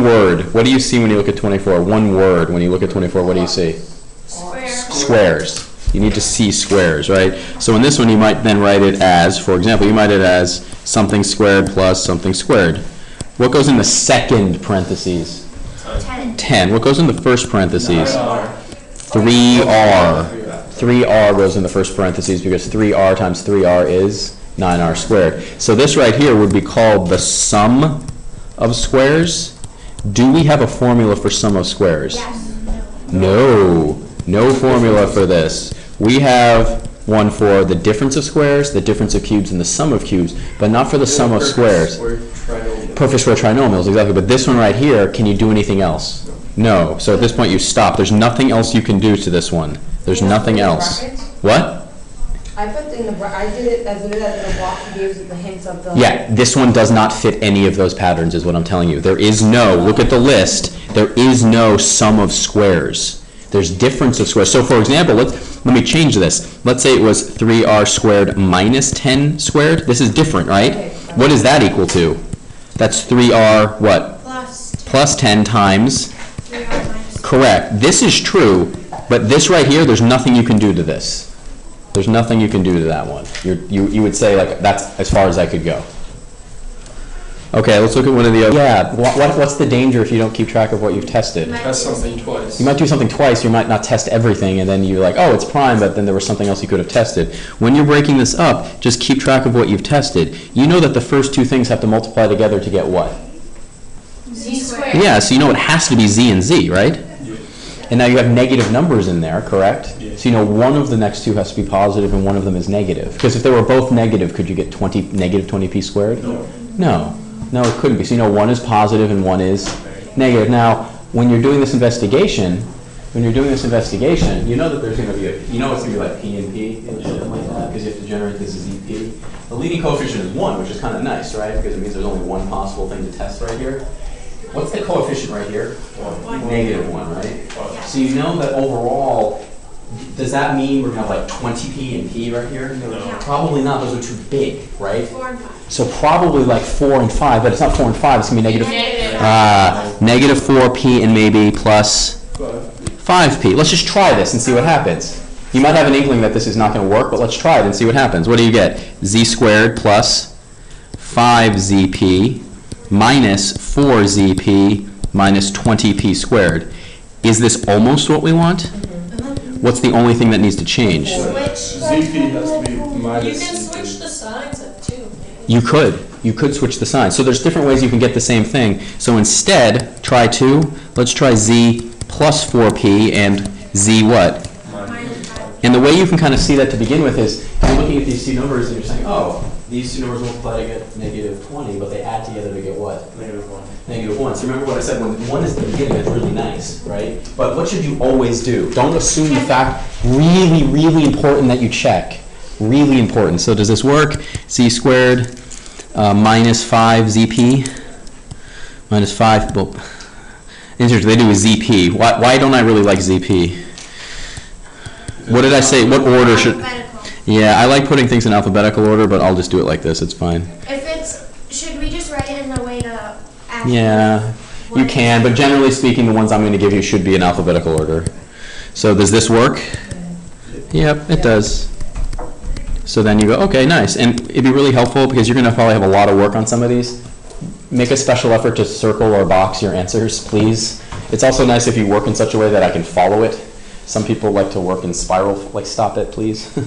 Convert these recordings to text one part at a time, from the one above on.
word. What do you see when you look at 24? One word. When you look at 24, what do you see? Squares. You need to see squares, right? So in this one, you might then write it as, for example, you might write it as something squared plus something squared. What goes in the second parentheses? 10. What goes in the first parentheses? 3r. 3r goes in the first parentheses because 3r times 3r is 9r squared. So this right here would be called the sum of squares. Do we have a formula for sum of squares? Yes. No. No formula for this. We have one for the difference of squares, the difference of cubes, and the sum of cubes, but not for the sum of squares. Perfect square trinomials, exactly. But this one right here, can you do anything else? No. So at this point you stop. There's nothing else you can do to this one. There's nothing else. What? I did it as in the block he gives it the hints of the... Yeah, this one does not fit any of those patterns is what I'm telling you. There is no, look at the list, there is no sum of squares. There's difference of squares. So for example, let me change this. Let's say it was 3r squared minus 10 squared. This is different, right? Okay. What is that equal to? That's 3r what? Plus 10 times? 3r minus. Correct. This is true, but this right here, there's nothing you can do to this. There's nothing you can do to that one. You would say, like, that's as far as I could go. Okay, let's look at one of the other. Yeah, what's the danger if you don't keep track of what you've tested? Test something twice. You might do something twice, you might not test everything, and then you're like, oh, it's prime, but then there was something else you could have tested. When you're breaking this up, just keep track of what you've tested. You know that the first two things have to multiply together to get what? Z squared. Yeah, so you know it has to be z and z, right? And now you have negative numbers in there, correct? Yeah. So you know one of the next two has to be positive and one of them is negative. Because if they were both negative, could you get negative 20p squared? No. No, it couldn't be. So you know one is positive and one is negative. Now, when you're doing this investigation, you know that there's going to be it's going to be like p and p and something like that, because you have to generate this as EP. The leading coefficient is 1, which is kind of nice, right? Because it means there's only one possible thing to test right here. What's the coefficient right here? Negative 1, right? So you know that overall, does that mean we're going to have like 20p and p right here? No. Probably not. Those are too big, right? 4 and 5. So probably like 4 and 5, but it's not 4 and 5. It's going to be Negative. negative 4p and maybe plus 5p. Let's just try this and see what happens. You might have an inkling that this is not going to work, but let's try it and see what happens. What do you get? Z squared plus 5zp minus 4zp minus 20p squared. Is this almost what we want? What's the only thing that needs to change? ZP has to be minus. You can switch the signs up too. You could switch the sign. So there's different ways you can get the same thing. So instead, try 2. Let's try z plus 4p and z what? And the way you can kind of see that to begin with is you're looking at these two numbers and you're saying, oh, these two numbers multiply to get negative 20, but they add together to get what? Negative 1. Negative 1. So remember what I said, when 1 is the beginning, it's really nice, right? But what should you always do? Don't assume the fact, really, really important that you check. Really important. So does this work? Z squared minus 5zp minus 5, well, interesting, they do a zp. Why don't I really like zp? What did I say? What order should? Yeah, I like putting things in alphabetical order, but I'll just do it like this. It's fine. Should we just write it in the way to ask? Yeah, you can, but generally speaking, the ones I'm going to give you should be in alphabetical order. So does this work? Yep, it does. So then you go, okay, nice. And it'd be really helpful because you're going to probably have a lot of work on some of these. Make a special effort to circle or box your answers, please. It's also nice if you work in such a way that I can follow it. Some people like to work in spiral, like stop it, please.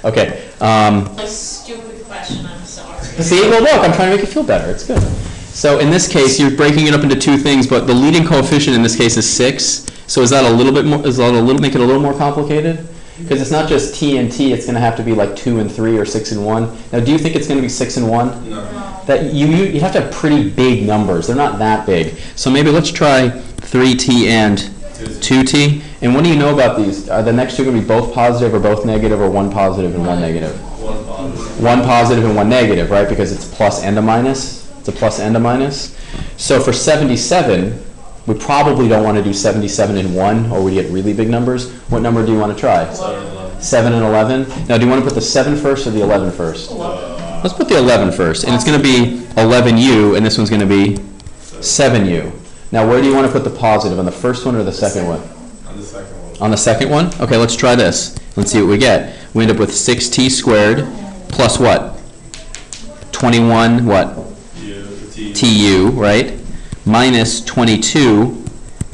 Okay. A stupid question, I'm sorry. See, well, look, I'm trying to make you feel better. It's good. So in this case, you're breaking it up into two things, but the leading coefficient in this case is 6. So is that a little bit more? Is that make it a little more complicated? Because it's not just t and t. It's going to have to be like 2 and 3 or 6 and 1. Now, do you think it's going to be 6 and 1? No. That you have to have pretty big numbers. They're not that big. So maybe let's try 3t and 2t. And what do you know about these? Are the next two going to be both positive or both negative, or one positive and one negative? One positive. One positive and one negative, right? Because it's plus and a minus. It's a plus and a minus. So for 77, we probably don't want to do 77 and 1, or we get really big numbers. What number do you want to try? 7 and 11. Now, do you want to put the 7 first or the 11 first? Let's put the 11 first. And it's going to be 11u, and this one's going to be 7u. Now, where do you want to put the positive? On the first one or the second one? On the second one. On the second one? Okay, let's try this. Let's see what we get. We end up with 6t squared plus what? 21 what? Tu, right? Minus 22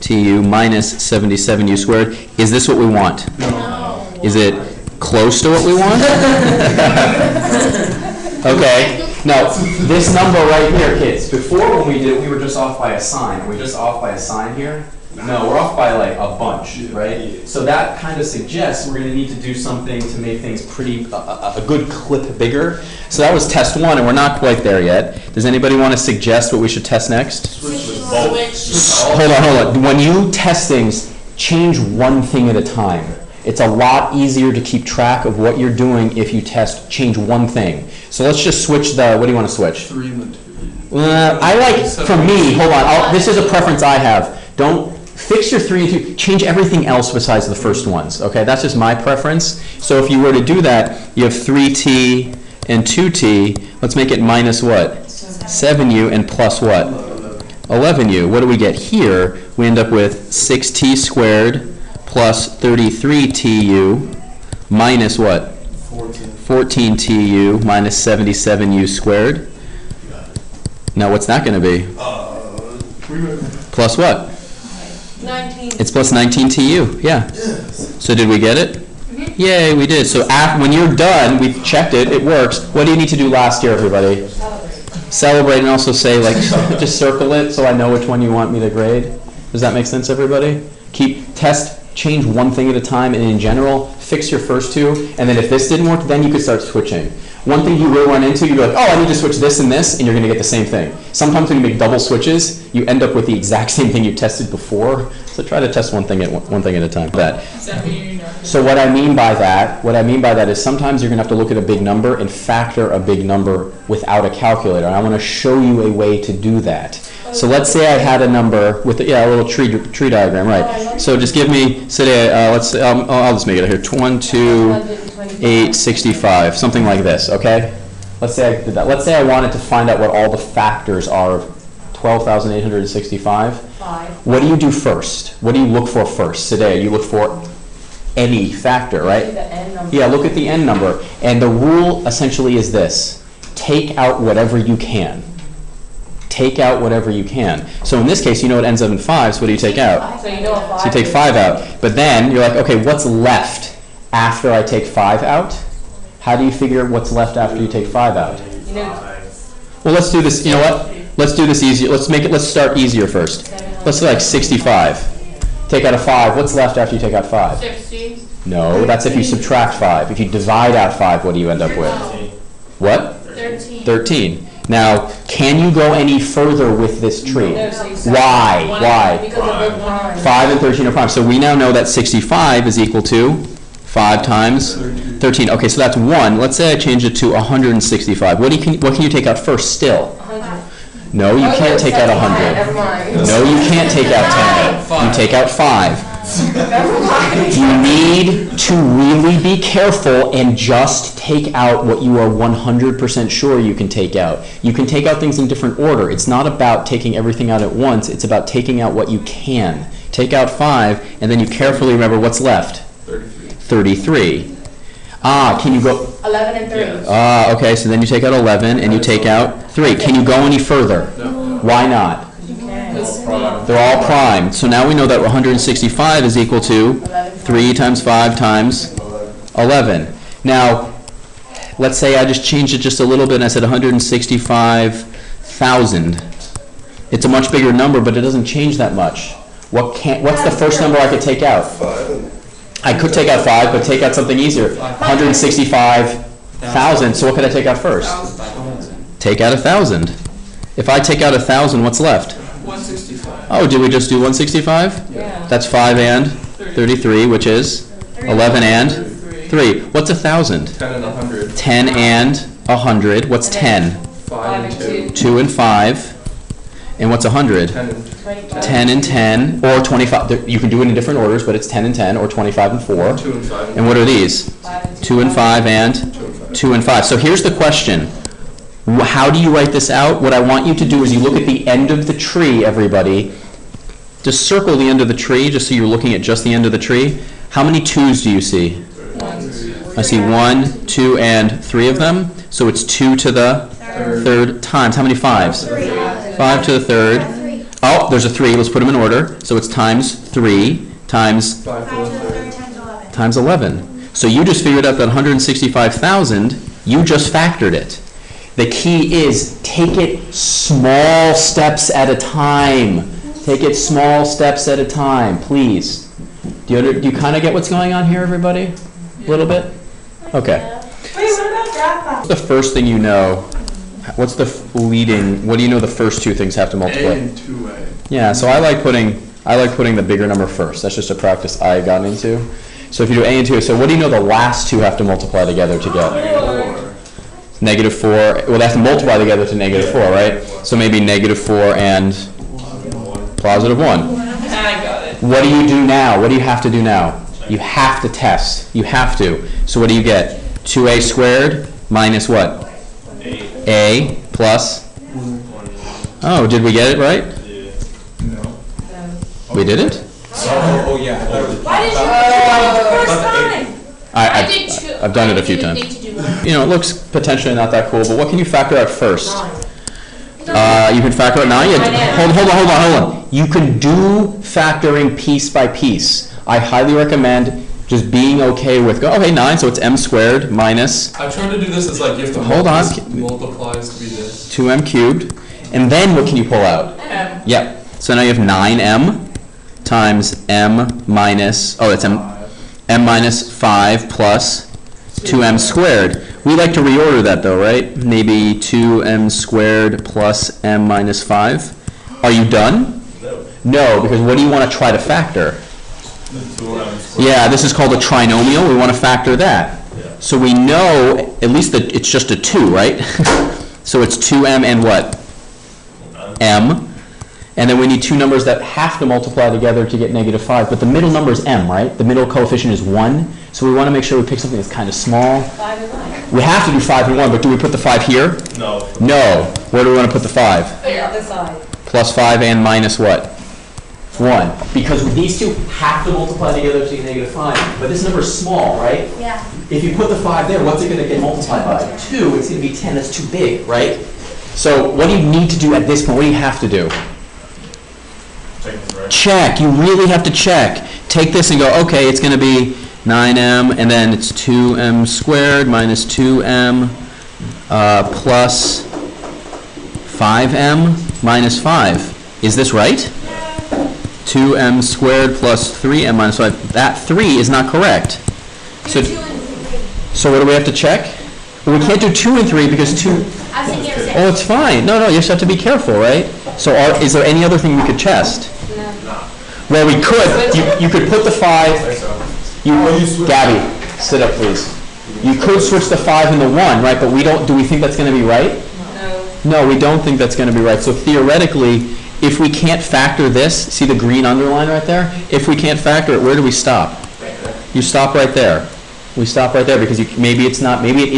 tu minus 77u squared. Is this what we want? No. Is it close to what we want? Okay. Now, this number right here, kids, before when we did it, we were just off by a sign. Are we just off by a sign here? No, we're off by like a bunch, right? So that kind of suggests we're going to need to do something to make things pretty, a good clip bigger. So that was test one, and we're not quite there yet. Does anybody want to suggest what we should test next? Switch. Hold on. When you test things, change one thing at a time. It's a lot easier to keep track of what you're doing if you change one thing. So let's just switch what do you want to switch? 3 and the 2. I like, for me, hold on, this is a preference I have. Don't fix your 3 and 2, change everything else besides the first ones, okay? That's just my preference. So if you were to do that, you have 3t and 2t, let's make it minus what? 7u and plus what? 11u. What do we get here? We end up with 6t squared plus 33tu minus what? 14tu minus 77u squared. Now what's that going to be? Plus what? 19. It's plus 19tu, yeah. Yes. So did we get it? Yay, we did. So when you're done, we've checked it, it works. What do you need to do last year, everybody? Celebrate and also say, like, just circle it so I know which one you want me to grade. Does that make sense, everybody? Change one thing at a time, and in general, fix your first two, and then if this didn't work, then you could start switching. One thing you will run into, you'll be like, oh, I need to switch this and this, and you're going to get the same thing. Sometimes when you make double switches, you end up with the exact same thing you tested before, so try to test one thing at a time. So what I mean by that is sometimes you're going to have to look at a big number and factor a big number without a calculator, and I want to show you a way to do that. So let's say I had a number with a little tree diagram, right? So just give me, I'll just make it here, 1, 2, 8, 65, something like this, okay? Let's say I did that. Let's say I wanted to find out what all the factors are of 12,865. 5. What do you do first? What do you look for first today? You look for any factor, right? The n number. Yeah, look at the n number. And the rule essentially is this: take out whatever you can. Take out whatever you can. So in this case, you know it ends up in 5, so what do you take out? So you know a 5. So you take 5 out. But then you're like, okay, what's left after I take 5 out? How do you figure what's left after you take 5 out? You know, Well, let's do this, you know what? Let's do this easier. Let's start easier first. Let's do like 65. Take out a 5. What's left after you take out 5? 60. No, that's if you subtract 5. If you divide out 5, what do you end up with? What? 13. 13. Now, can you go any further with this tree? No, so you Why? One. Why? because of the prime. 5 and 13 are prime. So we now know that 65 is equal to 5 times 13. Okay, so that's 1. Let's say I change it to 165. What can you take out first still? 100. No, you can't take out 100. Never mind. No, you can't take out 10. You take out 5. Never mind. You need to really be careful and just take out what you are 100% sure you can take out. You can take out things in different order. It's not about taking everything out at once. It's about taking out what you can. Take out 5, and then you carefully remember what's left. 33. Can you go? 11 and 30. Okay, so then you take out 11 and you take out 3. Can you go any further? No. Why not? You can. They're all prime. So now we know that 165 is equal to 3 times 5 times 11. Now, let's say I just changed it just a little bit and I said 165,000. It's a much bigger number, but it doesn't change that much. What's the first number I could take out? 5. I could take out 5, but take out something easier. 165,000. So what could I take out first? Take out 1,000. If I take out 1,000, what's left? 165. Oh, did we just do 165? Yeah. That's 5 and 33, which is 11 and 3. What's 1,000? 10 and 100. 10 and 100. What's 10? 5 and 2. 2 and 5. And what's 100? 10 and 10 and 10, or 25. You can do it in different orders, but it's 10 and 10, or 25 and 4. 2 and 5. And what are these? 2 and 5 and 2 and 5. So here's the question. How do you write this out? What I want you to do is you look at the end of the tree, everybody. Just circle the end of the tree, just so you're looking at just the end of the tree. How many 2's do you see? I see 1, 2, and 3 of them. So it's 2 to the third times. How many 5's? 5 to the third. Oh, there's a 3. Let's put them in order. So it's times 3 times 5 to the third. times 11. So you just figured out that 165,000, you just factored it. The key is take it small steps at a time. Take it small steps at a time, please. Do you kind of get what's going on here, everybody? A little bit? Okay. Wait, what about Dropout? What's the first thing you know? What's the leading, what do you know the first two things have to multiply? A and 2A. Yeah, so I like putting the bigger number first. That's just a practice I got into. So if you do A and 2, so what do you know the last two have to multiply together to get? -4. Well, they have to multiply together to -4, right? So maybe -4 and +1. I got it. What do you do now? What do you have to do now? You have to test. You have to. So what do you get? 2a squared minus what? A plus? Oh, did we get it right? We didn't? Oh, yeah. Why did you do it the first time? I did two. I've done it a few times. You know, it looks potentially not that cool, but what can you factor out first? You can factor out 9. Hold on. You can do factoring piece by piece. I highly recommend just being okay with, okay, 9, so it's m squared minus I'm trying to do this as like you have to Hold on. multiplies to be this. 2m cubed. And then what can you pull out? Yep. So now you have 9m times m minus, it's m minus 5 plus 2m squared. We like to reorder that though, right? Maybe 2m squared plus m minus 5. Are you done? No, because what do you want to try to factor? Yeah, this is called a trinomial. We want to factor that. So we know at least that it's just a 2, right? So it's 2m and what? M. And then we need two numbers that have to multiply together to get -5. But the middle number is m, right? The middle coefficient is 1. So we want to make sure we pick something that's kind of small. 5 and 1. We have to do 5 and 1, but do we put the 5 here? No. No. Where do we want to put the 5? The other side. Plus 5 and minus what? 1. Because these two have to multiply together to get -5. But this number is small, right? Yeah. If you put the 5 there, what's it going to get multiplied by? 2. It's going to be 10. That's too big, right? So what do you need to do at this point? What do you have to do? Check. You really have to check. Take this and go, okay, it's going to be 9m, and then it's 2m squared minus 2m plus 5m minus 5. Is this right? 2m squared plus 3m minus 5. That 3 is not correct. So what do we have to check? Well, we can't do 2 and 3 because 2... I was thinking of 6. Oh, it's fine. No, you just have to be careful, right? So is there any other thing we could test? Well, we could. You could put the 5... Gabby, sit up, please. You could switch the 5 and the 1, right? But we don't... Do we think that's going to be right? No. No, we don't think that's going to be right. So theoretically, if we can't factor this, see the green underline right there? If we can't factor it, where do we stop? You stop right there. We stop right there because maybe it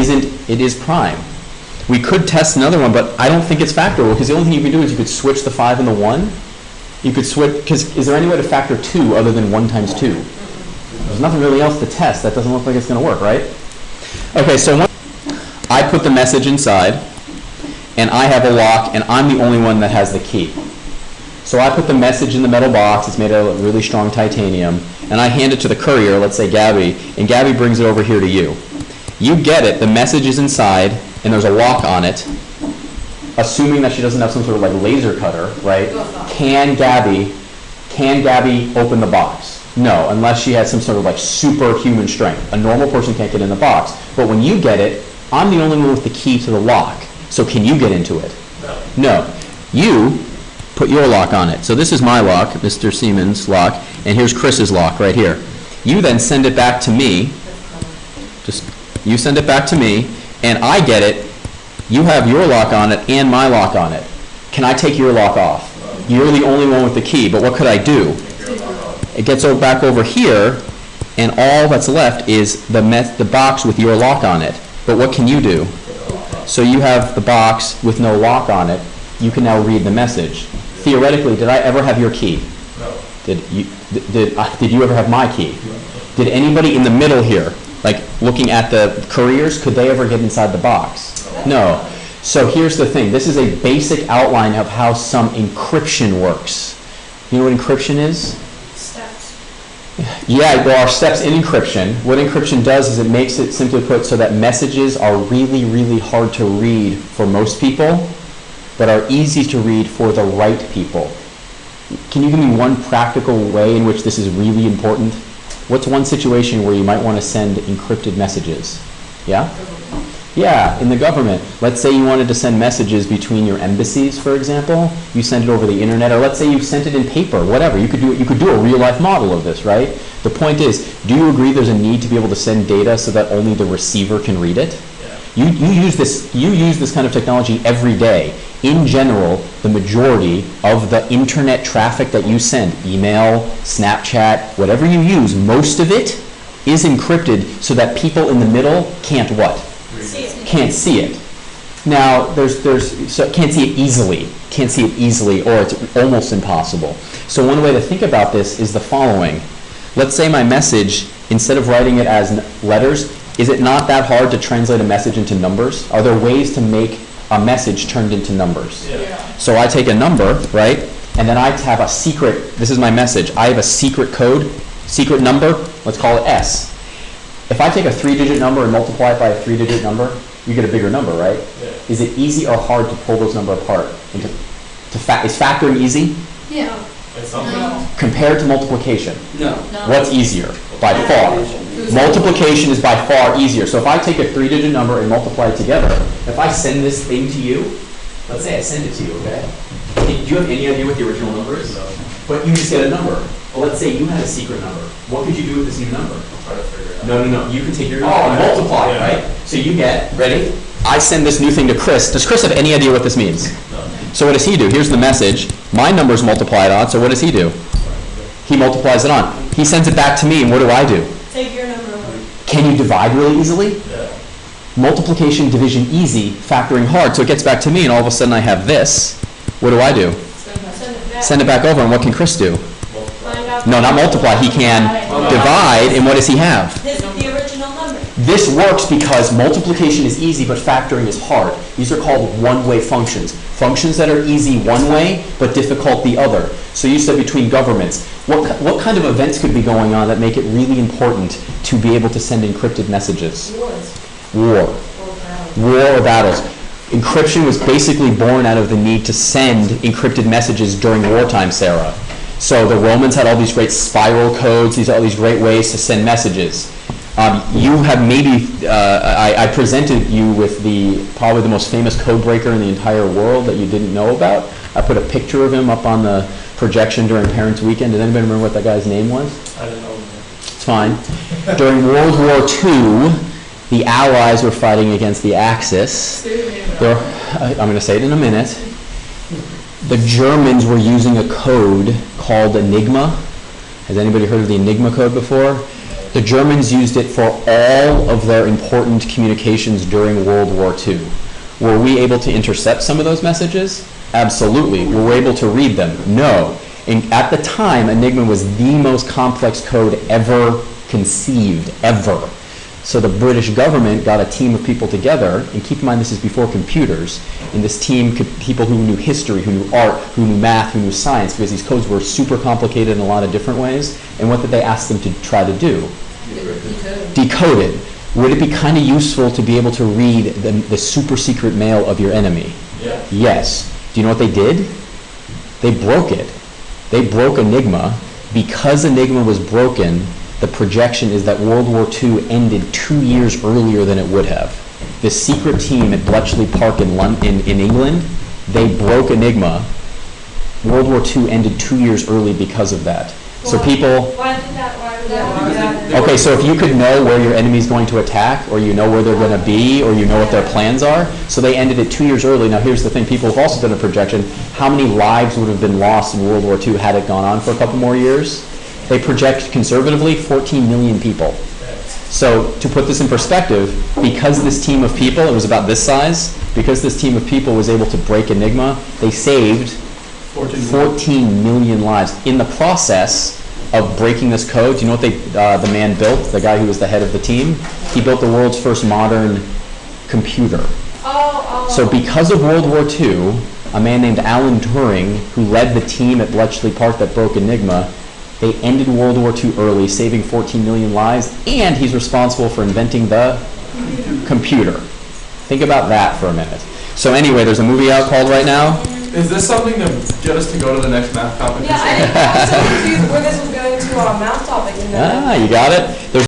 isn't, it is prime. We could test another one, but I don't think it's factorable because the only thing you can do is you could switch the 5 and the 1. You could switch, because is there any way to factor 2 other than 1 times 2? There's nothing really else to test. That doesn't look like it's going to work, right? Okay, so I put the message inside, and I have a lock, and I'm the only one that has the key. So I put the message in the metal box. It's made out of really strong titanium, and I hand it to the courier, let's say Gabby, and Gabby brings it over here to you. You get it. The message is inside, and there's a lock on it. Assuming that she doesn't have some sort of like laser cutter, right? Can Gabby open the box? No, unless she has some sort of like superhuman strength. A normal person can't get in the box. But when you get it, I'm the only one with the key to the lock. So can you get into it? No. You put your lock on it. So this is my lock, Mr. Seamon's lock, and here's Chris's lock right here. You then send it back to me. You send it back to me, and I get it. You have your lock on it and my lock on it. Can I take your lock off? You're the only one with the key, but what could I do? It gets back over here, and all that's left is the box with your lock on it. But what can you do? So you have the box with no lock on it. You can now read the message. Theoretically, did I ever have your key? Did you ever have my key? Did anybody in the middle here, like looking at the couriers, could they ever get inside the box? No. So here's the thing. This is a basic outline of how some encryption works. You know what encryption is? Steps. Yeah, there are steps in encryption. What encryption does is it makes it, simply put, so that messages are really, really hard to read for most people, but are easy to read for the right people. Can you give me one practical way in which this is really important? What's one situation where you might want to send encrypted messages? Yeah? Yeah, in the government. Let's say you wanted to send messages between your embassies, for example. You send it over the internet, or let's say you sent it in paper, whatever. You could do a real life model of this, right? The point is, do you agree there's a need to be able to send data so that only the receiver can read it? You use this kind of technology every day. In general, the majority of the internet traffic that you send, email, Snapchat, whatever you use, most of it is encrypted so that people in the middle can't what? Can't see it. Now, so can't see it easily, or it's almost impossible. So one way to think about this is the following. Let's say my message, instead of writing it as letters, is it not that hard to translate a message into numbers? Are there ways to make a message turned into numbers? Yeah. So I take a number, right, and then I have a secret, this is my message, I have a secret code, secret number, let's call it S. If I take a 3-digit number and multiply it by a 3-digit number, you get a bigger number, right? Yeah. Is it easy or hard to pull those numbers apart? Is factoring easy? Yeah. It's something. No. Compared to multiplication, No. what's easier? By far. Multiplication is by far easier. So if I take a 3-digit number and multiply it together, if I send this thing to you, let's say I send it to you, okay? Do you have any idea what the original number is? No. But you just get a number. Well, let's say you had a secret number. What could you do with this new number? Try to figure it out. No. You can take your number and multiply it, Yeah. right? So you get, ready? I send this new thing to Chris. Does Chris have any idea what this means? No. So what does he do? Here's the message. My number's multiplied on, so what does he do? He multiplies it on. He sends it back to me, and what do I do? Take your number away. Can you divide really easily? Yeah. Multiplication, division easy, factoring hard. So it gets back to me, and all of a sudden I have this. What do I do? Send it back. Send it back over, and what can Chris do? Find out. No, not multiply. He can divide, and what does he have? The original number. This works because multiplication is easy, but factoring is hard. These are called one-way functions. Functions that are easy one way, but difficult the other. So you said between governments. What kind of events could be going on that make it really important to be able to send encrypted messages? War. War or battles. Encryption was basically born out of the need to send encrypted messages during wartime, Sarah. So the Romans had all these great spiral codes, all these great ways to send messages. You have maybe, I presented you with probably the most famous code breaker in the entire world that you didn't know about. I put a picture of him up on the projection during Parents' Weekend. Did anybody remember what that guy's name was? I didn't know. It's fine. During World War II, the Allies were fighting against the Axis. I'm going to say it in a minute. The Germans were using a code called Enigma. Has anybody heard of the Enigma code before? The Germans used it for all of their important communications during World War II. Were we able to intercept some of those messages? Absolutely. Were we able to read them? No. And at the time, Enigma was the most complex code ever conceived, ever. So the British government got a team of people together, and keep in mind this is before computers, and this team, people who knew history, who knew art, who knew math, who knew science, because these codes were super complicated in a lot of different ways. And what did they ask them to try to do? Decode it. Would it be kind of useful to be able to read the super secret mail of your enemy? Yeah. Yes. Do you know what they did? They broke it. They broke Enigma. Because Enigma was broken, the projection is that World War II ended 2 years earlier than it would have. This secret team at Bletchley Park in England, they broke Enigma. World War II ended 2 years early because of that. So people... Why would that? Okay, so if you could know where your enemy's going to attack, or you know where they're going to be, or you know what their plans are, so they ended it 2 years early. Now here's the thing, people have also done a projection. How many lives would have been lost in World War II had it gone on for a couple more years? They project conservatively 14 million people. So to put this in perspective, because this team of people, it was about this size, because this team of people was able to break Enigma, they saved 14 million lives. In the process of breaking this code, do you know what the man built, the guy who was the head of the team? He built the world's first modern computer. So because of World War II, a man named Alan Turing, who led the team at Bletchley Park that broke Enigma, they ended World War II early, saving 14 million lives, and he's responsible for inventing the computer. Think about that for a minute. So anyway, there's a movie out called right now. Is this something to get us to go to the next math competition? Yeah, I was so confused where this was going to our math topic. And You got it. There's